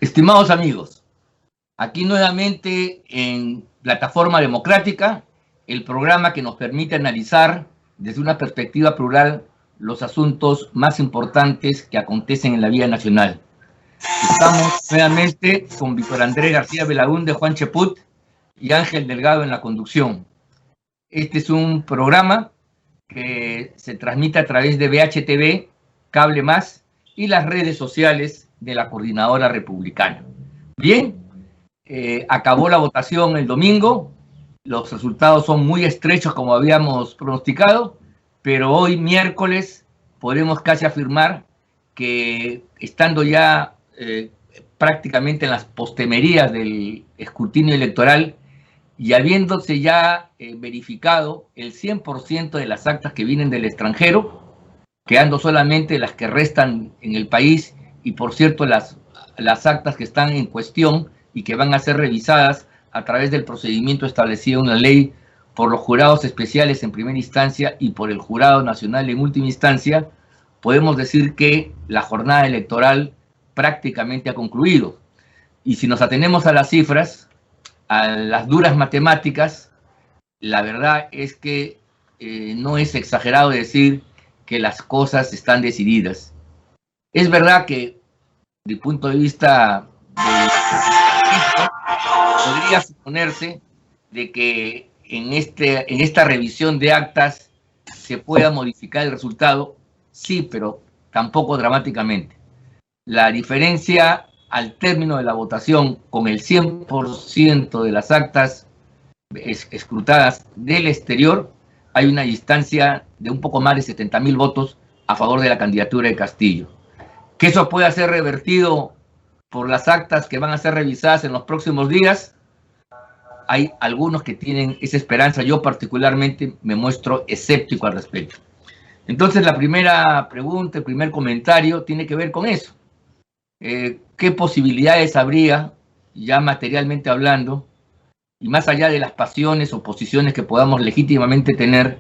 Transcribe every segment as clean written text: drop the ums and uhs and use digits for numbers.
Estimados amigos, aquí nuevamente en Plataforma Democrática, el programa que nos permite analizar desde una perspectiva plural los asuntos más importantes que acontecen en la vida nacional. Estamos nuevamente con Víctor Andrés García Belaúnde, Juan Cheput y Ángel Delgado en la conducción. Este es un programa que se transmite a través de VHTV, Cable Más y las redes sociales de la Coordinadora Republicana. Bien, acabó la votación el domingo, los resultados son muy estrechos como habíamos pronosticado, pero hoy miércoles podemos casi afirmar que estando ya prácticamente en las postemerías del escrutinio electoral y habiéndose ya verificado el 100% de las actas que vienen del extranjero, quedando solamente las que restan en el país y por cierto las actas que están en cuestión y que van a ser revisadas a través del procedimiento establecido en la ley por los jurados especiales en primera instancia y por el Jurado Nacional en última instancia, podemos decir que la jornada electoral prácticamente ha concluido. Y si nos atenemos a las cifras, a las duras matemáticas, la verdad es que no es exagerado decir que las cosas están decididas. Es verdad que, desde el punto de vista podría suponerse de que en esta revisión de actas se pueda modificar el resultado, sí, pero tampoco dramáticamente. La diferencia al término de la votación con el 100% de las actas escrutadas del exterior, hay una distancia de un poco más de 70,000 votos a favor de la candidatura de Castillo. Que eso pueda ser revertido por las actas que van a ser revisadas en los próximos días, hay algunos que tienen esa esperanza. Yo particularmente me muestro escéptico al respecto. Entonces la primera pregunta, el primer comentario tiene que ver con eso. ¿Qué posibilidades habría, ya materialmente hablando, y más allá de las pasiones o posiciones que podamos legítimamente tener,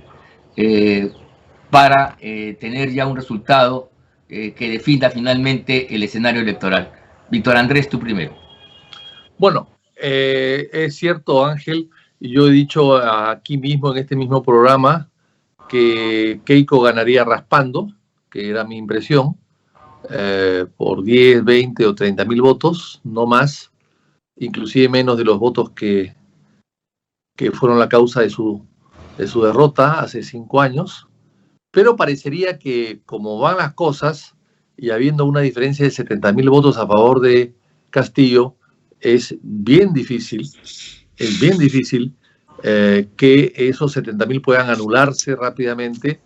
para tener ya un resultado que defina finalmente el escenario electoral? Víctor Andrés, tú primero. Bueno, es cierto, Ángel, yo he dicho aquí mismo, en este mismo programa, que Keiko ganaría raspando, que era mi impresión, por 10, 20 o 30,000 votos, no más, inclusive menos de los votos que fueron la causa de su derrota hace 5 años, pero parecería que como van las cosas y habiendo una diferencia de 70,000 votos a favor de Castillo, es bien difícil que esos 70,000 puedan anularse rápidamente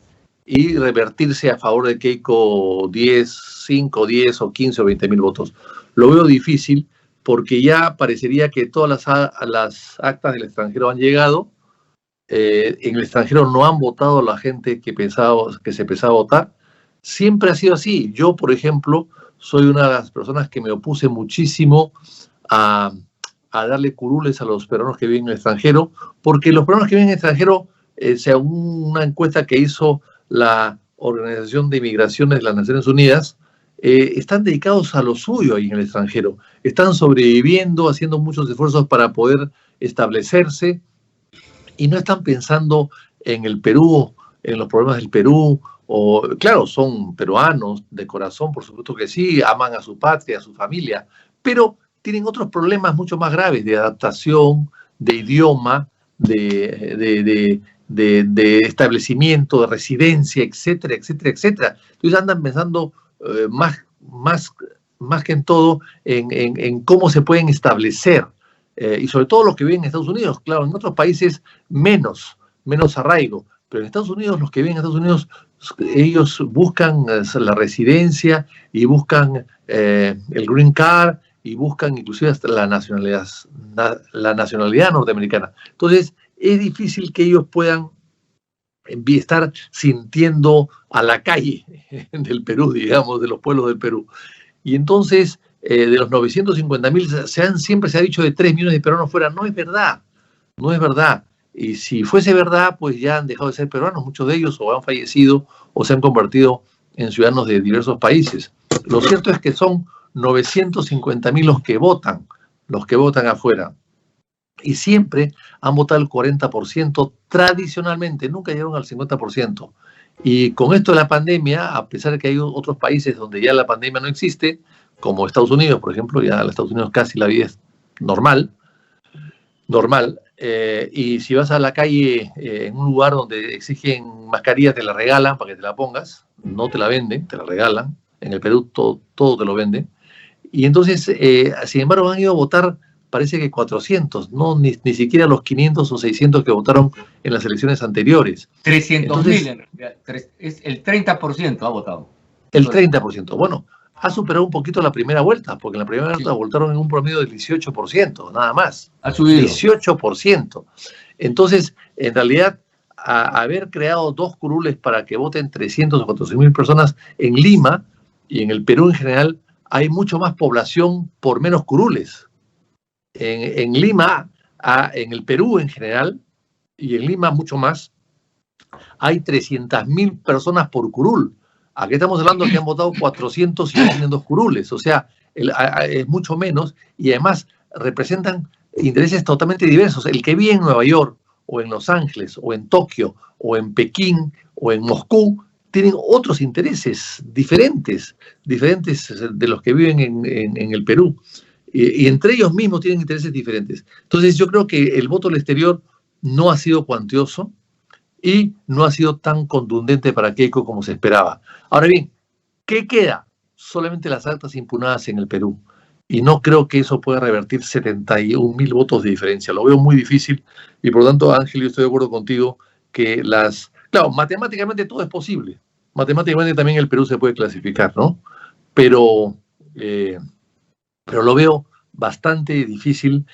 y revertirse a favor de Keiko 5, 10 o 15 o 20,000 votos. Lo veo difícil porque ya parecería que todas las actas del extranjero han llegado. En el extranjero no han votado la gente que se pensaba votar. Siempre ha sido así. Yo, por ejemplo, soy una de las personas que me opuse muchísimo a darle curules a los peruanos que viven en el extranjero, porque los peruanos que viven en el extranjero, según una encuesta que hizo la Organización de Inmigraciones de las Naciones Unidas, están dedicados a lo suyo ahí en el extranjero. Están sobreviviendo, haciendo muchos esfuerzos para poder establecerse y no están pensando en el Perú, en los problemas del Perú. O, claro, son peruanos de corazón, por supuesto que sí, aman a su patria, a su familia, pero tienen otros problemas mucho más graves de adaptación, de idioma, de establecimiento, de residencia, etcétera, etcétera, etcétera. Entonces andan pensando más que en todo en cómo se pueden establecer, y sobre todo los que viven en Estados Unidos. Claro, en otros países menos arraigo, pero en Estados Unidos, los que viven en Estados Unidos, ellos buscan la residencia y buscan el green card y buscan inclusive hasta la nacionalidad norteamericana. Entonces, es difícil que ellos puedan estar sintiendo a la calle del Perú, digamos, de los pueblos del Perú. Y entonces, de los 950,000, siempre se ha dicho de 3 millones de peruanos fuera. No es verdad, no es verdad. Y si fuese verdad, pues ya han dejado de ser peruanos, muchos de ellos, o han fallecido o se han convertido en ciudadanos de diversos países. Lo cierto es que son 950.000 los que votan afuera. Y siempre han votado el 40%, tradicionalmente, nunca llegaron al 50%. Y con esto de la pandemia, a pesar de que hay otros países donde ya la pandemia no existe, como Estados Unidos, por ejemplo, ya en Estados Unidos casi la vida es normal, y si vas a la calle en un lugar donde exigen mascarilla, te la regalan para que te la pongas, no te la venden, te la regalan. En el Perú todo te lo venden. Y entonces, sin embargo, han ido a votar, parece que 400, no ni siquiera los 500 o 600 que votaron en las elecciones anteriores. 300.000 en realidad, es el 30% ha votado. El 30%. Bueno, ha superado un poquito la primera vuelta, porque en la primera vuelta votaron en un promedio del 18%, nada más. Ha subido. 18%. Entonces, en realidad, haber creado 2 curules para que voten 300 o 400.000 personas en Lima y en el Perú en general, hay mucho más población por menos curules. En Lima, en el Perú en general, y en Lima mucho más, hay 300.000 personas por curul. Aquí estamos hablando que han votado 400 y ya tienen 2 curules. O sea, es mucho menos y además representan intereses totalmente diversos. El que vive en Nueva York, o en Los Ángeles, o en Tokio, o en Pekín, o en Moscú, tienen otros intereses diferentes de los que viven en el Perú. Y entre ellos mismos tienen intereses diferentes. Entonces yo creo que el voto al exterior no ha sido cuantioso y no ha sido tan contundente para Keiko como se esperaba. Ahora bien, ¿qué queda? Solamente las actas impugnadas en el Perú. Y no creo que eso pueda revertir 71.000 votos de diferencia. Lo veo muy difícil y por lo tanto, Ángel, yo estoy de acuerdo contigo que claro, matemáticamente todo es posible. Matemáticamente también el Perú se puede clasificar, ¿no? Pero lo veo bastante difícil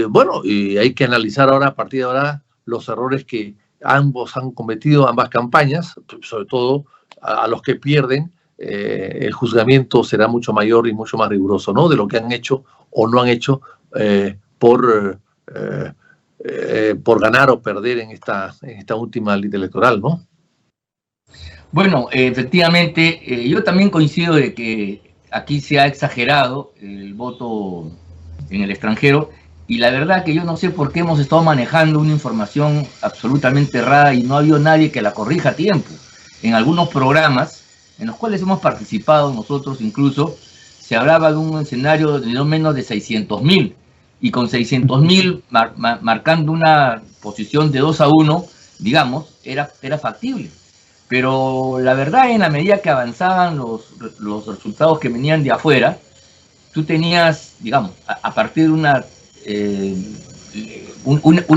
bueno, y hay que analizar ahora, a partir de ahora, los errores que ambos han cometido, ambas campañas, sobre todo a los que pierden. El juzgamiento será mucho mayor y mucho más riguroso, ¿no? De lo que han hecho o no han hecho por ganar o perder en esta última ley electoral, ¿no? Bueno, efectivamente, yo también coincido de que aquí se ha exagerado el voto en el extranjero y la verdad que yo no sé por qué hemos estado manejando una información absolutamente errada y no ha habido nadie que la corrija a tiempo. En algunos programas en los cuales hemos participado nosotros incluso, se hablaba de un escenario de no menos de 600.000 y con 600.000 marcando una posición de 2-1, digamos, era factible. Pero la verdad, en la medida que avanzaban los resultados que venían de afuera, tú tenías, digamos, a partir de una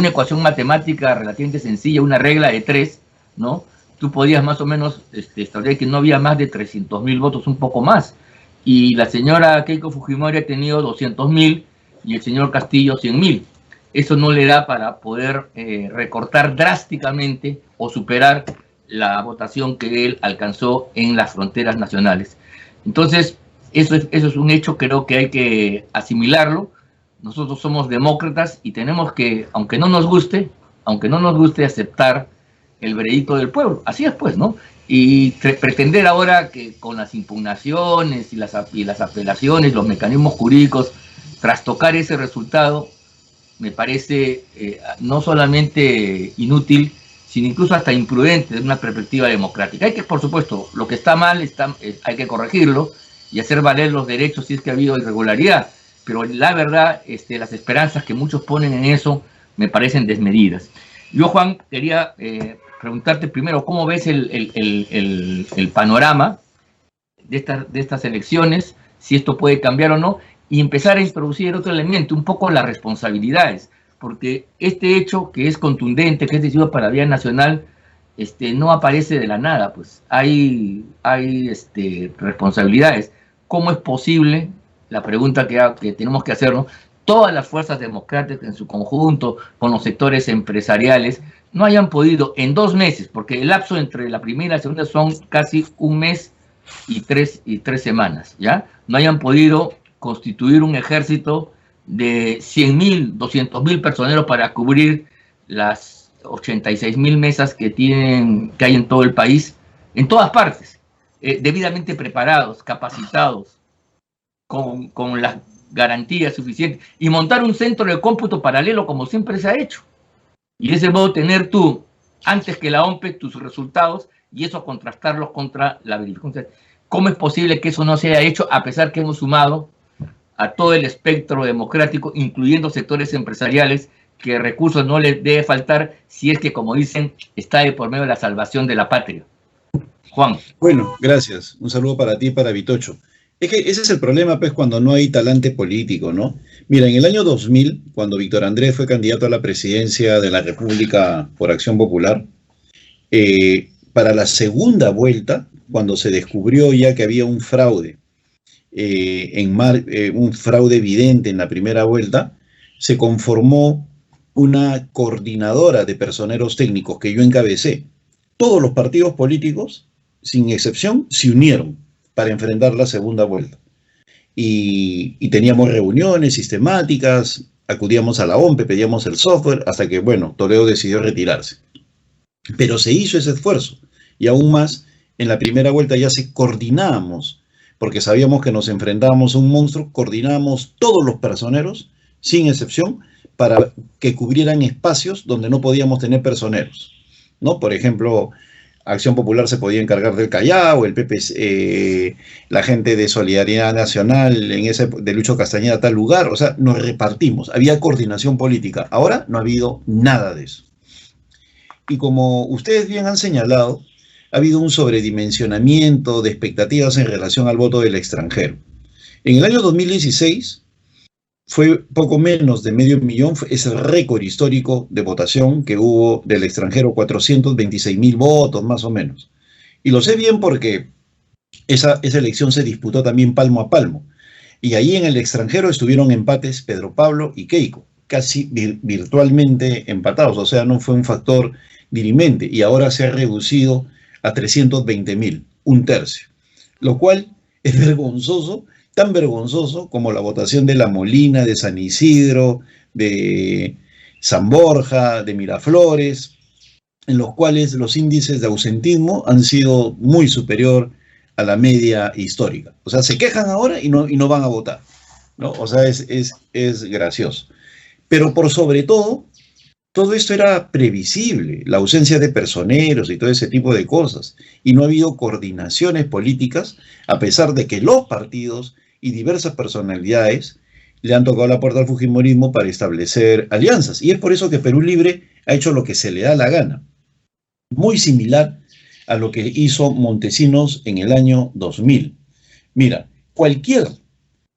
ecuación matemática relativamente sencilla, una regla de 3, ¿no? Tú podías más o menos establecer que no había más de 300.000 votos, un poco más. Y la señora Keiko Fujimori ha tenido 200.000 y el señor Castillo 100.000. Eso no le da para poder recortar drásticamente o superar la votación que él alcanzó en las fronteras nacionales. Entonces, eso es un hecho, creo que hay que asimilarlo. Nosotros somos demócratas y tenemos que, aunque no nos guste, aceptar el veredicto del pueblo. Así es, pues, ¿no? Y pretender ahora que con las impugnaciones y las apelaciones, los mecanismos jurídicos, trastocar ese resultado, me parece no solamente inútil, sino incluso hasta imprudente desde una perspectiva democrática. Hay que, por supuesto, lo que está mal hay que corregirlo y hacer valer los derechos si es que ha habido irregularidad, pero la verdad, las esperanzas que muchos ponen en eso me parecen desmedidas. Yo, Juan, quería preguntarte primero cómo ves el panorama de estas elecciones, si esto puede cambiar o no, y empezar a introducir otro elemento, un poco las responsabilidades, porque este hecho que es contundente, que es decisivo para la vida nacional, no aparece de la nada, pues hay responsabilidades. ¿Cómo es posible, la pregunta que tenemos que hacernos, todas las fuerzas democráticas en su conjunto, con los sectores empresariales, no hayan podido en 2 meses, porque el lapso entre la primera y la segunda son casi 1 mes y 3 semanas, ¿ya? No hayan podido constituir un ejército de 100.000, 200.000 personeros para cubrir las 86.000 mesas que hay en todo el país, en todas partes. debidamente preparados, capacitados, con las garantías suficientes, y montar un centro de cómputo paralelo como siempre se ha hecho. Y de ese modo tener tú, antes que la OMPE, tus resultados y eso contrastarlos contra la verificación. ¿Cómo es posible que eso no se haya hecho a pesar que hemos sumado a todo el espectro democrático, incluyendo sectores empresariales, que recursos no les debe faltar si es que, como dicen, está de por medio de la salvación de la patria? Juan. Bueno, gracias. Un saludo para ti y para Vitocho. Es que ese es el problema, pues, cuando no hay talante político, ¿no? Mira, en el año 2000, cuando Víctor Andrés fue candidato a la presidencia de la República por Acción Popular, para la segunda vuelta, cuando se descubrió ya que había un fraude, un fraude evidente en la primera vuelta, se conformó una coordinadora de personeros técnicos que yo encabecé. Todos los partidos políticos, sin excepción, se unieron para enfrentar la segunda vuelta. Y teníamos reuniones sistemáticas, acudíamos a la OMPE, pedíamos el software, hasta que, bueno, Toledo decidió retirarse. Pero se hizo ese esfuerzo, y aún más, en la primera vuelta ya se coordinábamos, porque sabíamos que nos enfrentábamos a un monstruo, coordinábamos todos los personeros, sin excepción, para que cubrieran espacios donde no podíamos tener personeros, ¿no? Por ejemplo, Acción Popular se podía encargar del Callao, el PP, la gente de Solidaridad Nacional, de Lucho Castañeda, a tal lugar. O sea, nos repartimos, había coordinación política. Ahora no ha habido nada de eso. Y como ustedes bien han señalado, ha habido un sobredimensionamiento de expectativas en relación al voto del extranjero. En el año 2016 fue poco menos de 500.000, ese récord histórico de votación que hubo del extranjero, 426.000 votos más o menos. Y lo sé bien porque esa elección se disputó también palmo a palmo. Y ahí en el extranjero estuvieron empates Pedro Pablo y Keiko, casi virtualmente empatados, o sea, no fue un factor dirimente. Y ahora se ha reducido a 320.000, un tercio, lo cual es vergonzoso, tan vergonzoso como la votación de La Molina, de San Isidro, de San Borja, de Miraflores, en los cuales los índices de ausentismo han sido muy superior a la media histórica. O sea, se quejan ahora y no van a votar, ¿no? O sea, es gracioso. Pero por sobre todo esto era previsible, la ausencia de personeros y todo ese tipo de cosas. Y no ha habido coordinaciones políticas, a pesar de que los partidos y diversas personalidades le han tocado la puerta al fujimorismo para establecer alianzas. Y es por eso que Perú Libre ha hecho lo que se le da la gana. Muy similar a lo que hizo Montesinos en el año 2000. Mira, cualquier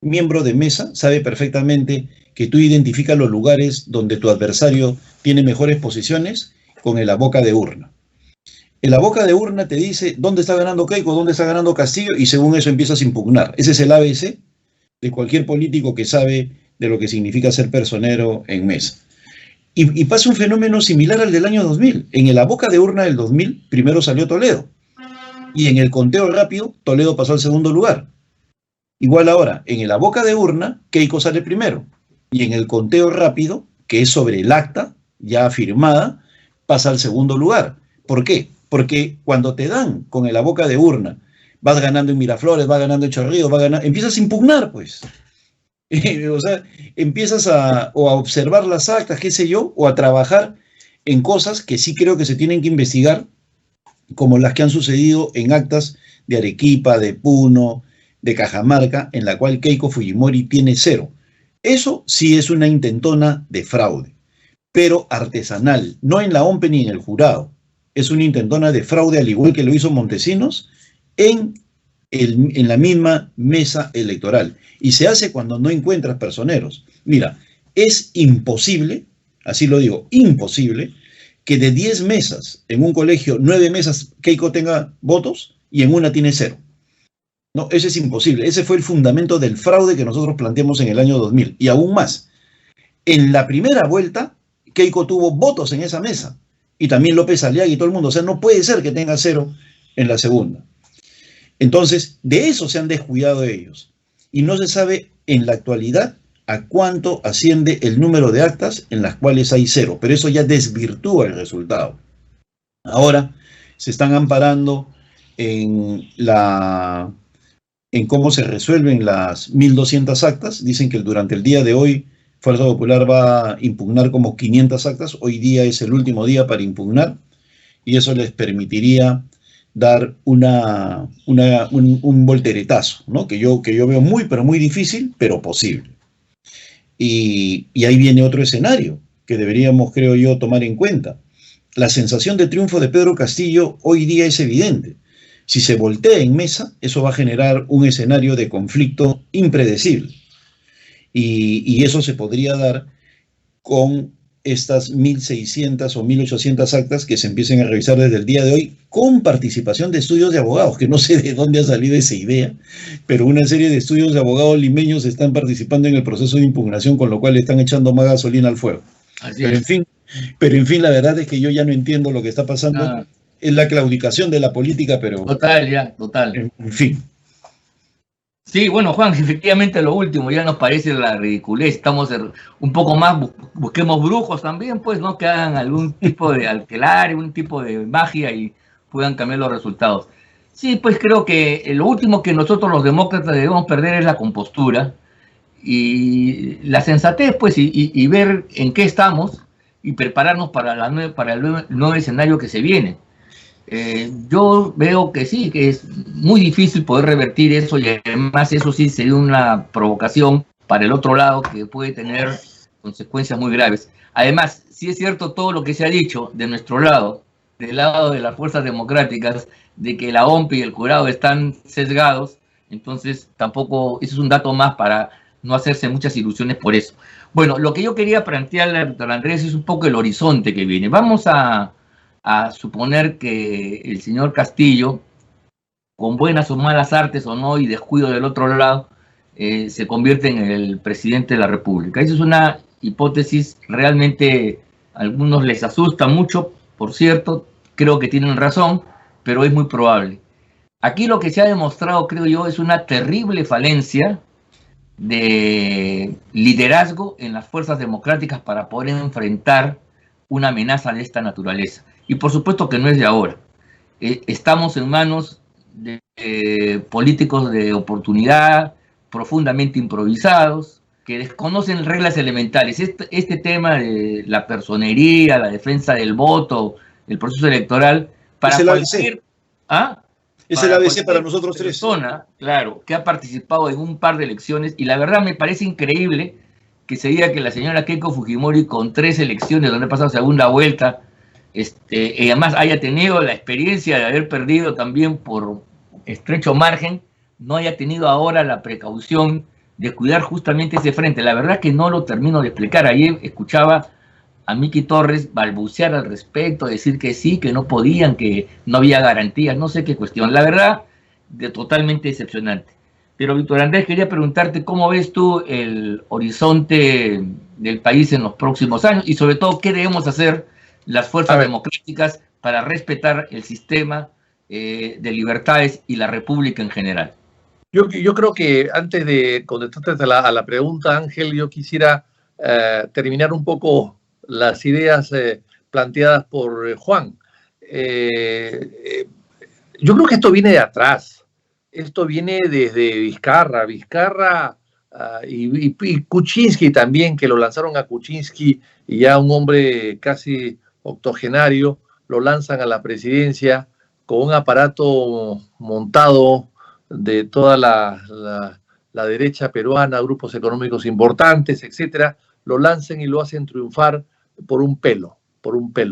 miembro de mesa sabe perfectamente que tú identificas los lugares donde tu adversario tiene mejores posiciones con el a boca de urna. En la boca de urna te dice dónde está ganando Keiko, dónde está ganando Castillo, y según eso empiezas a impugnar. Ese es el ABC de cualquier político que sabe de lo que significa ser personero en mesa. Y pasa un fenómeno similar al del año 2000. En la boca de urna del 2000 primero salió Toledo, y en el conteo rápido Toledo pasó al segundo lugar. Igual ahora, en la boca de urna Keiko sale primero, y en el conteo rápido, que es sobre el acta ya firmada, pasa al segundo lugar. ¿Por qué? Porque cuando te dan con la boca de urna, vas ganando en Miraflores, vas ganando en Chorrillos, empiezas a impugnar, pues. O sea, empiezas a observar las actas, qué sé yo, o a trabajar en cosas que sí creo que se tienen que investigar, como las que han sucedido en actas de Arequipa, de Puno, de Cajamarca, en la cual Keiko Fujimori tiene 0. Eso sí es una intentona de fraude, pero artesanal, no en la OMPE ni en el jurado. Es una intentona de fraude, al igual que lo hizo Montesinos, en la misma mesa electoral. Y se hace cuando no encuentras personeros. Mira, es imposible, así lo digo, imposible, que de 10 mesas en un colegio, 9 mesas Keiko tenga votos y en una tiene 0. No, eso es imposible. Ese fue el fundamento del fraude que nosotros planteamos en el año 2000. Y aún más, en la primera vuelta, Keiko tuvo votos en esa mesa. Y también López Aliaga y todo el mundo. O sea, no puede ser que tenga 0 en la segunda. Entonces, de eso se han descuidado ellos. Y no se sabe en la actualidad a cuánto asciende el número de actas en las cuales hay 0. Pero eso ya desvirtúa el resultado. Ahora se están amparando en cómo se resuelven las 1.200 actas. Dicen que durante el día de hoy Fuerza Popular va a impugnar como 500 actas. Hoy día es el último día para impugnar y eso les permitiría dar un volteretazo, ¿no? Que yo veo muy, pero muy difícil, pero posible. Y ahí viene otro escenario que deberíamos, creo yo, tomar en cuenta. La sensación de triunfo de Pedro Castillo hoy día es evidente. Si se voltea en mesa, eso va a generar un escenario de conflicto impredecible. Y eso se podría dar con estas 1.600 o 1.800 actas que se empiecen a revisar desde el día de hoy, con participación de estudios de abogados, que no sé de dónde ha salido esa idea, pero una serie de estudios de abogados limeños están participando en el proceso de impugnación, con lo cual están echando más gasolina al fuego. Pero en fin, la verdad es que yo ya no entiendo lo que está pasando. Es la claudicación de la política, pero... Total. En fin. Sí, bueno, Juan, efectivamente lo último ya nos parece la ridiculez. Estamos un poco más, busquemos brujos también, pues, ¿no? Que hagan algún tipo de alquelar, un tipo de magia y puedan cambiar los resultados. Sí, pues creo que lo último que nosotros los demócratas debemos perder es la compostura y la sensatez, pues, y ver en qué estamos y prepararnos para el nuevo escenario que se viene. Yo veo que sí, que es muy difícil poder revertir eso y además eso sí sería una provocación para el otro lado que puede tener consecuencias muy graves. Además, sí es cierto todo lo que se ha dicho de nuestro lado, del lado de las fuerzas democráticas, de que la OMP y el jurado están sesgados, entonces tampoco, eso es un dato más para no hacerse muchas ilusiones por eso. Bueno, lo que yo quería plantearle a doctor Andrés es un poco el horizonte que viene. Vamos a suponer que el señor Castillo, con buenas o malas artes o no, y descuido del otro lado, se convierte en el presidente de la República. Esa es una hipótesis realmente, a algunos les asusta mucho, por cierto, creo que tienen razón, pero es muy probable. Aquí lo que se ha demostrado, creo yo, es una terrible falencia de liderazgo en las fuerzas democráticas para poder enfrentar una amenaza de esta naturaleza. Y por supuesto que no es de ahora. Estamos en manos de políticos de oportunidad, profundamente improvisados, que desconocen reglas elementales. Este tema de la personería, la defensa del voto, el proceso electoral, para es el cualquier... ¿Ah? Es el ABC para nosotros tres. Persona, claro, que ha participado en un par de elecciones, y la verdad me parece increíble que se diga que la señora Keiko Fujimori, con 3 elecciones donde ha pasado segunda vuelta, y además haya tenido la experiencia de haber perdido también por estrecho margen, no haya tenido ahora la precaución de cuidar justamente ese frente. La verdad que no lo termino de explicar. Ayer escuchaba a Miki Torres balbucear al respecto, decir que sí, que no podían, que no había garantías, no sé qué cuestión. La verdad, totalmente decepcionante. Pero, Víctor Andrés, quería preguntarte cómo ves tú el horizonte del país en los próximos años y sobre todo qué debemos hacer las fuerzas democráticas para respetar el sistema de libertades y la república en general. Yo creo que antes de contestarte a la pregunta, Ángel, yo quisiera terminar un poco las ideas planteadas por Juan. Yo creo que esto viene de atrás. Esto viene desde Vizcarra y Kuczynski también, que lo lanzaron a Kuczynski, y ya un hombre casi octogenario, lo lanzan a la presidencia con un aparato montado de toda la derecha peruana, grupos económicos importantes, etcétera, lo lanzan y lo hacen triunfar por un pelo,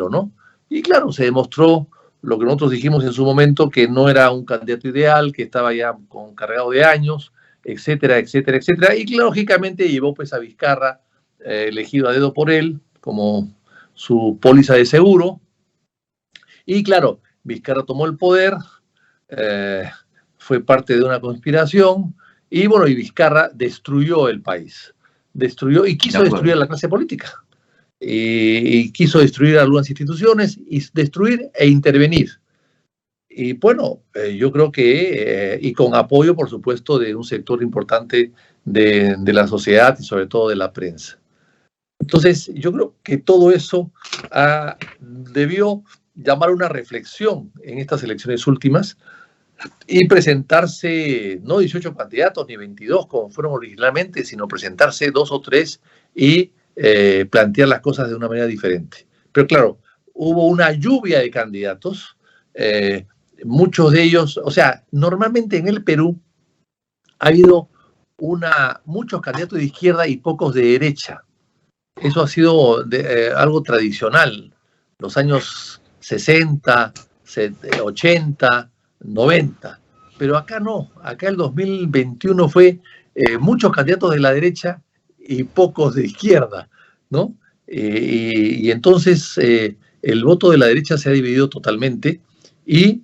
¿no? Y claro, se demostró lo que nosotros dijimos en su momento, que no era un candidato ideal, que estaba ya cargado de años, etcétera, etcétera, etcétera. Y lógicamente llevó pues a Vizcarra, elegido a dedo por él, como su póliza de seguro. Y claro, Vizcarra tomó el poder, fue parte de una conspiración, y bueno, y Vizcarra destruyó el país. Destruyó y quiso destruir a la clase política. Y quiso destruir algunas instituciones y destruir e intervenir. Y bueno, yo creo que, y con apoyo, por supuesto, de un sector importante de la sociedad y sobre todo de la prensa. Entonces, yo creo que todo eso debió llamar una reflexión en estas elecciones últimas y presentarse no 18 candidatos ni 22 como fueron originalmente, sino presentarse 2 o 3 y plantear las cosas de una manera diferente. Pero claro, hubo una lluvia de candidatos, muchos de ellos, o sea, normalmente en el Perú ha habido muchos candidatos de izquierda y pocos de derecha. Eso ha sido algo tradicional, los años 60, 80, 90. Pero acá no, acá el 2021 fue muchos candidatos de la derecha y pocos de izquierda, ¿no? Y entonces el voto de la derecha se ha dividido totalmente y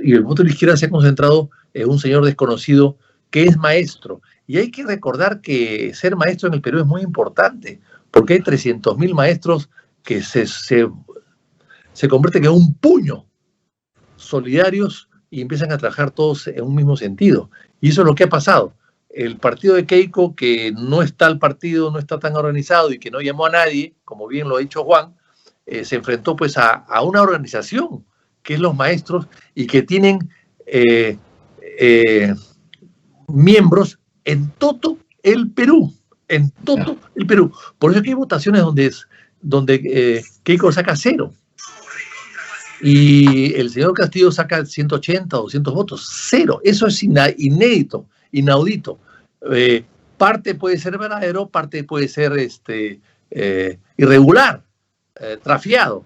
el voto de la izquierda se ha concentrado en un señor desconocido que es maestro. Y hay que recordar que ser maestro en el Perú es muy importante, porque hay 300.000 maestros que se convierten en un puño solidarios y empiezan a trabajar todos en un mismo sentido. Y eso es lo que ha pasado. El partido de Keiko, que no está el partido, no está tan organizado y que no llamó a nadie, como bien lo ha dicho Juan, se enfrentó pues a una organización que es los maestros y que tienen miembros en todo el Perú, en todo el Perú. Por eso es que hay votaciones donde Keiko saca 0 y el señor Castillo saca 180 o 200 votos, 0. Eso es inédito, inaudito. Parte puede ser verdadero, parte puede ser irregular, trafiado,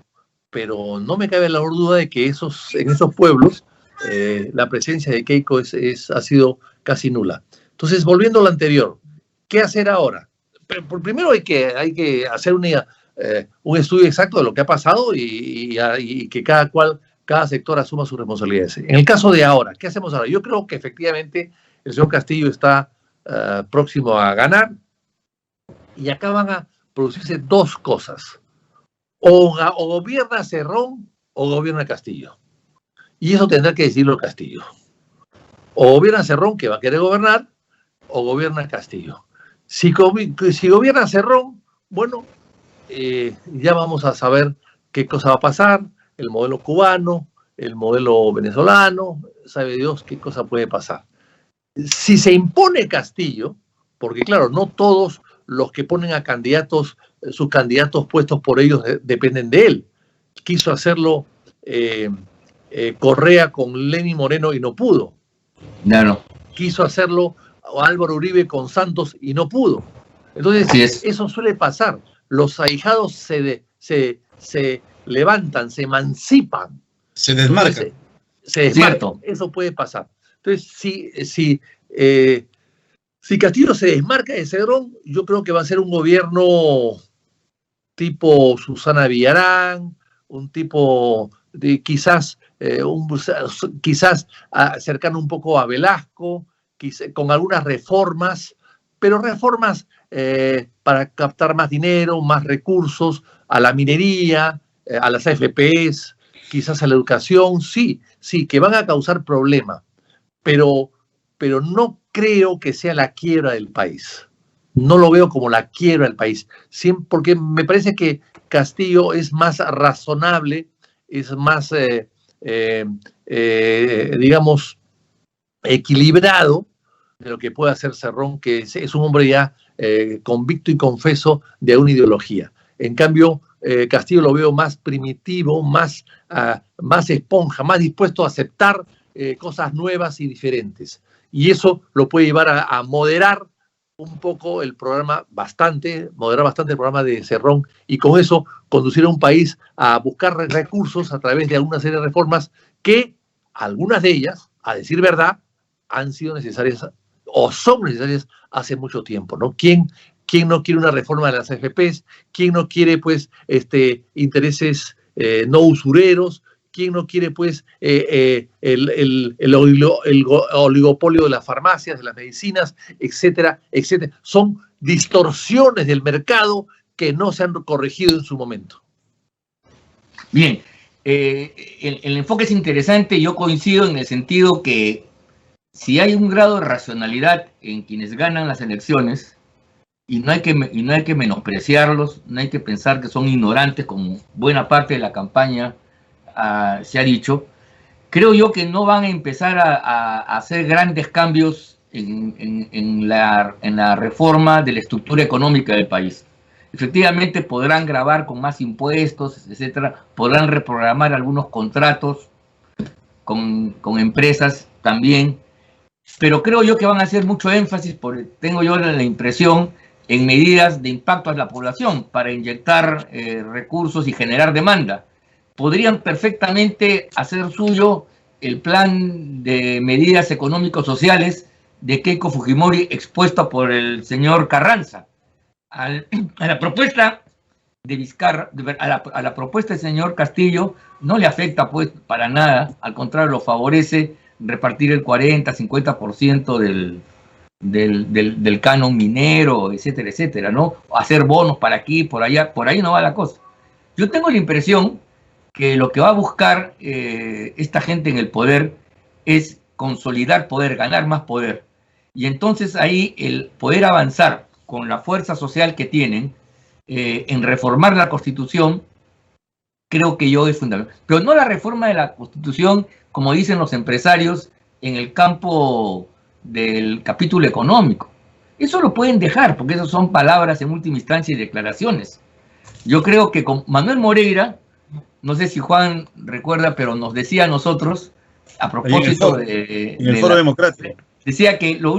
pero no me cabe la duda de que en esos pueblos la presencia de Keiko ha sido casi nula. Entonces, volviendo a lo anterior, ¿qué hacer ahora? Primero hay que hacer un estudio exacto de lo que ha pasado y que cada sector asuma sus responsabilidades. En el caso de ahora, ¿qué hacemos ahora? Yo creo que efectivamente el señor Castillo está próximo a ganar y acá van a producirse dos cosas. O gobierna Cerrón o gobierna Castillo. Y eso tendrá que decirlo Castillo. O gobierna Cerrón, que va a querer gobernar, o gobierna Castillo. Si gobierna Cerrón, bueno, ya vamos a saber qué cosa va a pasar, el modelo cubano, el modelo venezolano, sabe Dios qué cosa puede pasar. Si se impone Castillo, porque claro, no todos los que ponen a candidatos, sus candidatos puestos por ellos dependen de él. Quiso hacerlo Correa con Lenín Moreno y no pudo. No. Quiso hacerlo Álvaro Uribe con Santos y no pudo. Entonces, eso suele pasar. Los ahijados se levantan, se emancipan. Se desmarcan. Se desmarcan. Eso puede pasar. Entonces, si Castillo se desmarca de Cerrón, yo creo que va a ser un gobierno tipo Susana Villarán, un tipo de quizás cercano un poco a Velasco, con algunas reformas, pero reformas para captar más dinero, más recursos a la minería, a las AFPs, quizás a la educación, sí, que van a causar problemas, pero no creo que sea la quiebra del país. No lo veo como la quiebra del país, porque me parece que Castillo es más razonable, es más, digamos, equilibrado de lo que puede hacer Cerrón, que es un hombre ya convicto y confeso de una ideología. En cambio, Castillo lo veo más primitivo, más esponja, más dispuesto a aceptar cosas nuevas y diferentes. Y eso lo puede llevar a moderar un poco el programa, moderar bastante el programa de Cerrón, y con eso conducir a un país a buscar recursos a través de alguna serie de reformas que, algunas de ellas, a decir verdad, han sido necesarias o son necesarias hace mucho tiempo, ¿no? ¿Quién no quiere una reforma de las AFPs? ¿Quién no quiere, pues, intereses no usureros? ¿Quién no quiere, pues, el oligopolio de las farmacias, de las medicinas, etcétera, etcétera? Son distorsiones del mercado que no se han corregido en su momento. Bien, el enfoque es interesante. Yo coincido en el sentido que si hay un grado de racionalidad en quienes ganan las elecciones, y no hay que menospreciarlos, no hay que pensar que son ignorantes, como buena parte de la campaña se ha dicho, creo yo que no van a empezar a hacer grandes cambios en la reforma de la estructura económica del país. Efectivamente podrán gravar con más impuestos, etcétera, podrán reprogramar algunos contratos con empresas también, pero creo yo que van a hacer mucho énfasis, porque tengo yo la impresión, en medidas de impacto a la población para inyectar recursos y generar demanda. Podrían perfectamente hacer suyo el plan de medidas económico-sociales de Keiko Fujimori expuesto por el señor Carranza. A la propuesta de Vizcarra, a la propuesta del señor Castillo no le afecta pues para nada, al contrario lo favorece repartir el 40-50% del canon minero, etcétera, etcétera, ¿no? Hacer bonos para aquí, por allá, por ahí no va la cosa. Yo tengo la impresión que lo que va a buscar esta gente en el poder es consolidar poder, ganar más poder. Y entonces ahí el poder avanzar con la fuerza social que tienen en reformar la Constitución, creo que yo es fundamental. Pero no la reforma de la Constitución, como dicen los empresarios, en el campo del capítulo económico. Eso lo pueden dejar, porque esas son palabras en última instancia y declaraciones. Yo creo que con Manuel Moreira, no sé si Juan recuerda, pero nos decía a nosotros, a propósito en el Foro Democrático, decía que lo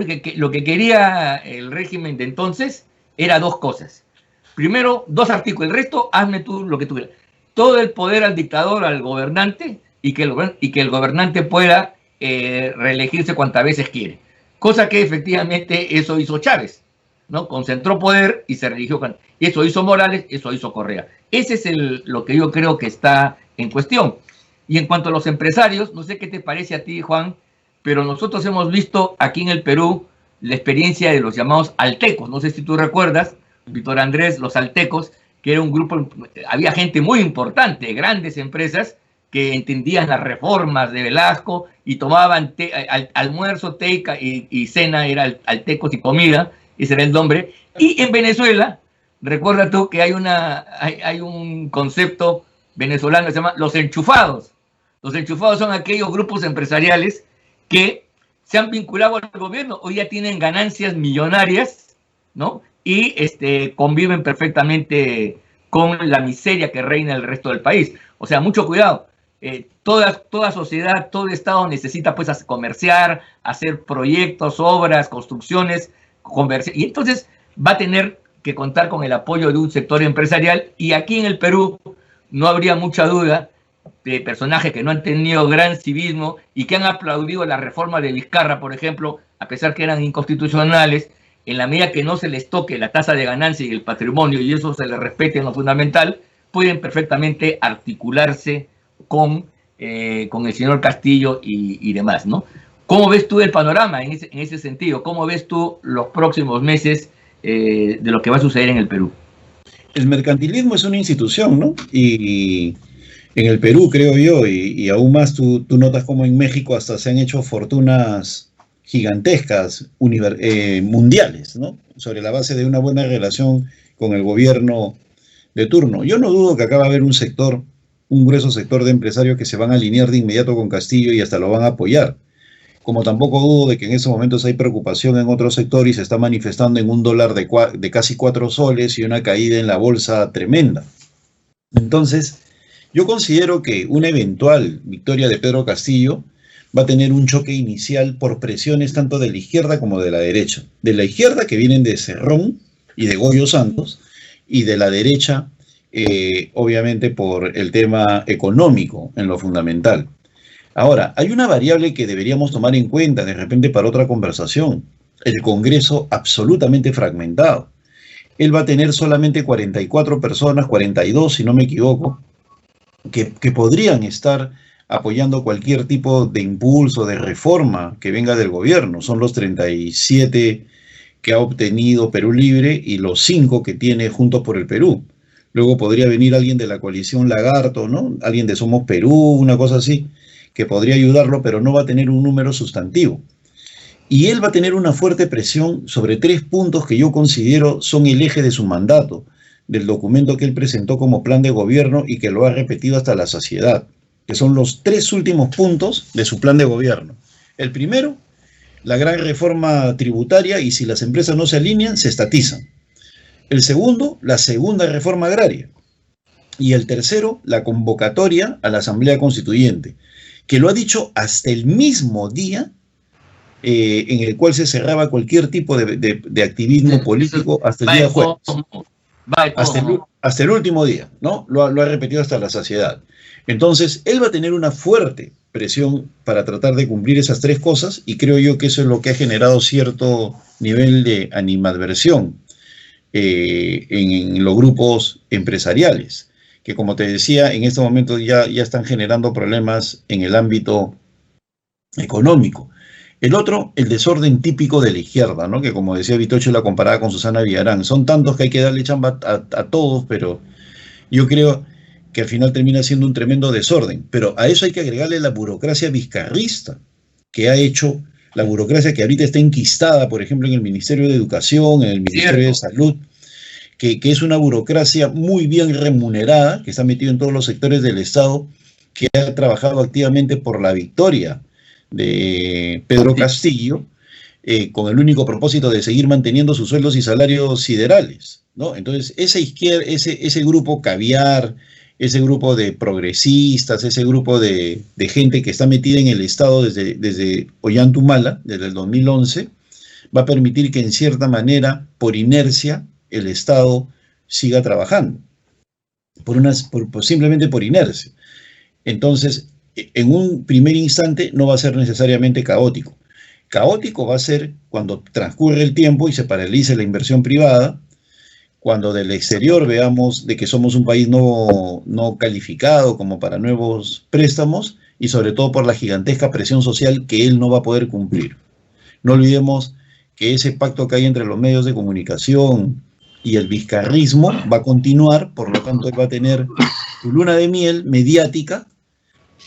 que quería el régimen de entonces era dos cosas. Primero, 2 artículos, el resto hazme tú lo que tú quieras. Todo el poder al dictador, al gobernante, y que el gobernante pueda reelegirse cuantas veces quiere. Cosa que efectivamente eso hizo Chávez, ¿no? Concentró poder y se religió. Eso hizo Morales, eso hizo Correa. Ese es lo que yo creo que está en cuestión. Y en cuanto a los empresarios, no sé qué te parece a ti, Juan, pero nosotros hemos visto aquí en el Perú la experiencia de los llamados altecos. No sé si tú recuerdas, Víctor Andrés, los altecos, que era un grupo, había gente muy importante, grandes empresas, que entendían las reformas de Velasco y tomaban almuerzo, té y cena, era altecos y comida, ese era el nombre. Y en Venezuela, recuerda tú que hay un concepto venezolano que se llama los enchufados. Los enchufados son aquellos grupos empresariales que se han vinculado al gobierno, hoy ya tienen ganancias millonarias, ¿no? Y conviven perfectamente con la miseria que reina en el resto del país. O sea, mucho cuidado. Toda sociedad, todo Estado necesita pues comerciar, hacer proyectos, obras, construcciones, y entonces va a tener que contar con el apoyo de un sector empresarial, y aquí en el Perú no habría mucha duda de personajes que no han tenido gran civismo y que han aplaudido la reforma de Vizcarra, por ejemplo, a pesar que eran inconstitucionales, en la medida que no se les toque la tasa de ganancia y el patrimonio y eso se les respete en lo fundamental, pueden perfectamente articularse con el señor Castillo y demás, ¿no? ¿Cómo ves tú el panorama en ese sentido? ¿Cómo ves tú los próximos meses de lo que va a suceder en el Perú? El mercantilismo es una institución, ¿no? Y en el Perú, creo yo, y aún más tú notas como en México hasta se han hecho fortunas gigantescas, mundiales, ¿no? Sobre la base de una buena relación con el gobierno de turno. Yo no dudo que acá va a haber un grueso sector de empresarios que se van a alinear de inmediato con Castillo y hasta lo van a apoyar. Como tampoco dudo de que en esos momentos hay preocupación en otro sector y se está manifestando en un dólar de casi 4 soles y una caída en la bolsa tremenda. Entonces, yo considero que una eventual victoria de Pedro Castillo va a tener un choque inicial por presiones tanto de la izquierda como de la derecha. De la izquierda, que vienen de Cerrón y de Goyo Santos, y de la derecha, obviamente por el tema económico en lo fundamental. Ahora, hay una variable que deberíamos tomar en cuenta de repente para otra conversación: el Congreso absolutamente fragmentado. Él va a tener solamente 44 personas, 42 si no me equivoco, que podrían estar apoyando cualquier tipo de impulso, de reforma que venga del gobierno. Son los 37 que ha obtenido Perú Libre y los 5 que tiene Juntos por el Perú. Luego podría venir alguien de la coalición Lagarto, ¿no? Alguien de Somos Perú, una cosa así, que podría ayudarlo, pero no va a tener un número sustantivo. Y él va a tener una fuerte presión sobre 3 puntos que yo considero son el eje de su mandato, del documento que él presentó como plan de gobierno y que lo ha repetido hasta la saciedad. que son los 3 últimos puntos de su plan de gobierno. El primero, la gran reforma tributaria, y si las empresas no se alinean, se estatizan. El segundo, la segunda reforma agraria. Y el tercero, la convocatoria a la Asamblea Constituyente, que lo ha dicho hasta el mismo día en el cual se cerraba cualquier tipo de activismo político hasta el día jueves. Hasta el último día, ¿no? Lo ha repetido hasta la saciedad. Entonces, él va a tener una fuerte presión para tratar de cumplir esas 3 cosas, y creo yo que eso es lo que ha generado cierto nivel de animadversión en los grupos empresariales, que, como te decía, en este momento ya están generando problemas en el ámbito económico. El otro, el desorden típico de la izquierda, ¿no? Que, como decía Vitocho, la comparaba con Susana Villarán. Son tantos que hay que darle chamba a todos, pero yo creo que al final termina siendo un tremendo desorden. Pero a eso hay que agregarle la burocracia vizcarrista, que ha hecho la burocracia que ahorita está enquistada, por ejemplo, en el Ministerio de Educación, en el Ministerio de Salud, que es una burocracia muy bien remunerada, que está metida en todos los sectores del Estado, que ha trabajado activamente por la victoria de Pedro Castillo, con el único propósito de seguir manteniendo sus sueldos y salarios siderales, ¿no? Entonces, esa izquierda, ese grupo caviar, ese grupo de progresistas, ese grupo de gente que está metida en el Estado desde Ollanta, desde el 2011, va a permitir que, en cierta manera, por inercia, el Estado siga trabajando, simplemente por inercia. Entonces, en un primer instante no va a ser necesariamente caótico. Caótico va a ser cuando transcurre el tiempo y se paralice la inversión privada, cuando del exterior veamos de que somos un país no calificado como para nuevos préstamos, y sobre todo por la gigantesca presión social que él no va a poder cumplir. No olvidemos que ese pacto que hay entre los medios de comunicación y el vizcarrismo va a continuar, por lo tanto él va a tener su luna de miel mediática,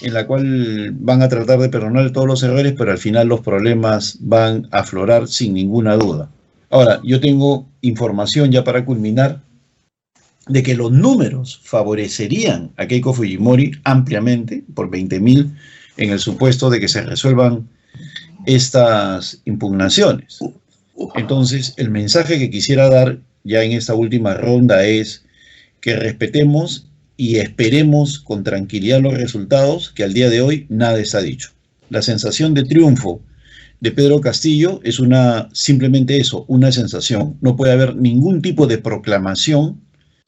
en la cual van a tratar de perdonar todos los errores, pero al final los problemas van a aflorar sin ninguna duda. Ahora, yo tengo información ya para culminar de que los números favorecerían a Keiko Fujimori ampliamente, por 20.000, en el supuesto de que se resuelvan estas impugnaciones. Entonces, el mensaje que quisiera dar ya en esta última ronda es que respetemos y esperemos con tranquilidad los resultados, que al día de hoy nada está dicho. La sensación de triunfo de Pedro Castillo es simplemente eso, una sensación. No puede haber ningún tipo de proclamación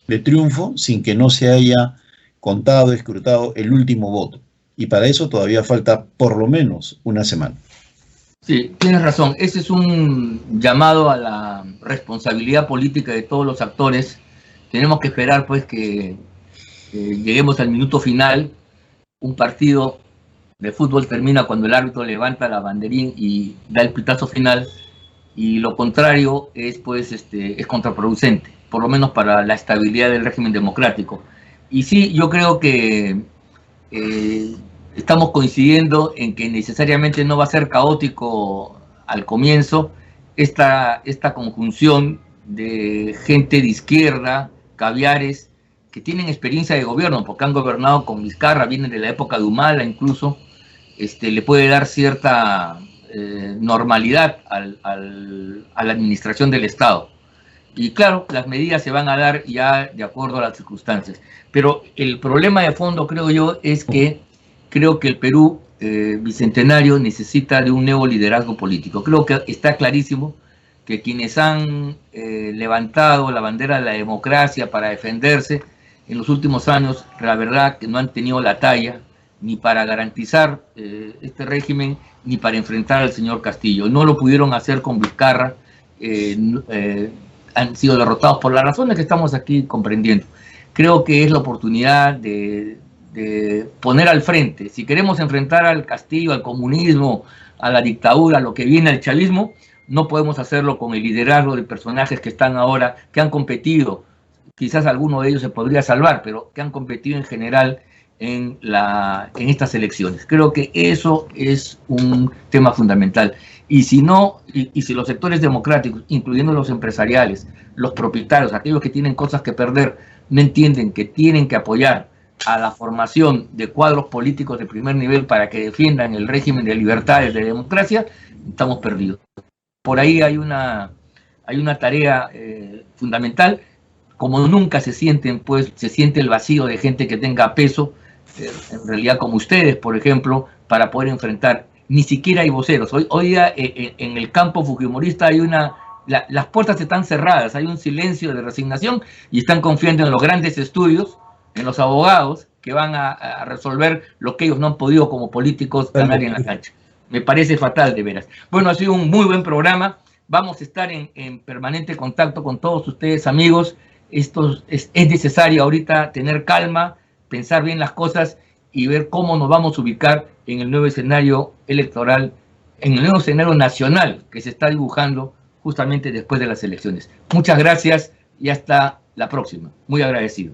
de triunfo sin que no se haya contado, escrutado el último voto. Y para eso todavía falta por lo menos una semana. Sí, tienes razón. Ese es un llamado a la responsabilidad política de todos los actores. Tenemos que esperar, pues, que lleguemos al minuto final. Un partido de fútbol termina cuando el árbitro levanta la banderín y da el pitazo final, y lo contrario es, pues, es contraproducente, por lo menos para la estabilidad del régimen democrático. Y sí, yo creo que estamos coincidiendo en que necesariamente no va a ser caótico al comienzo. Esta conjunción de gente de izquierda, caviares, que tienen experiencia de gobierno, porque han gobernado con Vizcarra, vienen de la época de Humala incluso, le puede dar cierta normalidad a la administración del Estado. Y claro, las medidas se van a dar ya de acuerdo a las circunstancias. Pero el problema de fondo, creo yo, es que creo que el Perú bicentenario necesita de un nuevo liderazgo político. Creo que está clarísimo que quienes han levantado la bandera de la democracia para defenderse en los últimos años, la verdad que no han tenido la talla ni para garantizar este régimen, ni para enfrentar al señor Castillo. No lo pudieron hacer con Vizcarra, han sido derrotados por las razones que estamos aquí comprendiendo. Creo que es la oportunidad de poner al frente. Si queremos enfrentar al Castillo, al comunismo, a la dictadura, a lo que viene al chavismo, no podemos hacerlo con el liderazgo de personajes que están ahora, que han competido. Quizás alguno de ellos se podría salvar, pero que han competido en general en estas elecciones. Creo que eso es un tema fundamental. Y si no, y si los sectores democráticos, incluyendo los empresariales, los propietarios, aquellos que tienen cosas que perder, no entienden que tienen que apoyar a la formación de cuadros políticos de primer nivel para que defiendan el régimen de libertades, de democracia, estamos perdidos. Por ahí hay una tarea fundamental. Como nunca se siente el vacío de gente que tenga peso, en realidad como ustedes, por ejemplo, para poder enfrentar. Ni siquiera hay voceros. Hoy día en el campo fujimorista hay las puertas están cerradas, hay un silencio de resignación y están confiando en los grandes estudios, en los abogados que van a resolver lo que ellos no han podido como políticos ganar en la cancha. Me parece fatal, de veras. Bueno, ha sido un muy buen programa. Vamos a estar en permanente contacto con todos ustedes, amigos. Es necesario ahorita tener calma, pensar bien las cosas y ver cómo nos vamos a ubicar en el nuevo escenario electoral, en el nuevo escenario nacional que se está dibujando justamente después de las elecciones. Muchas gracias y hasta la próxima. Muy agradecido.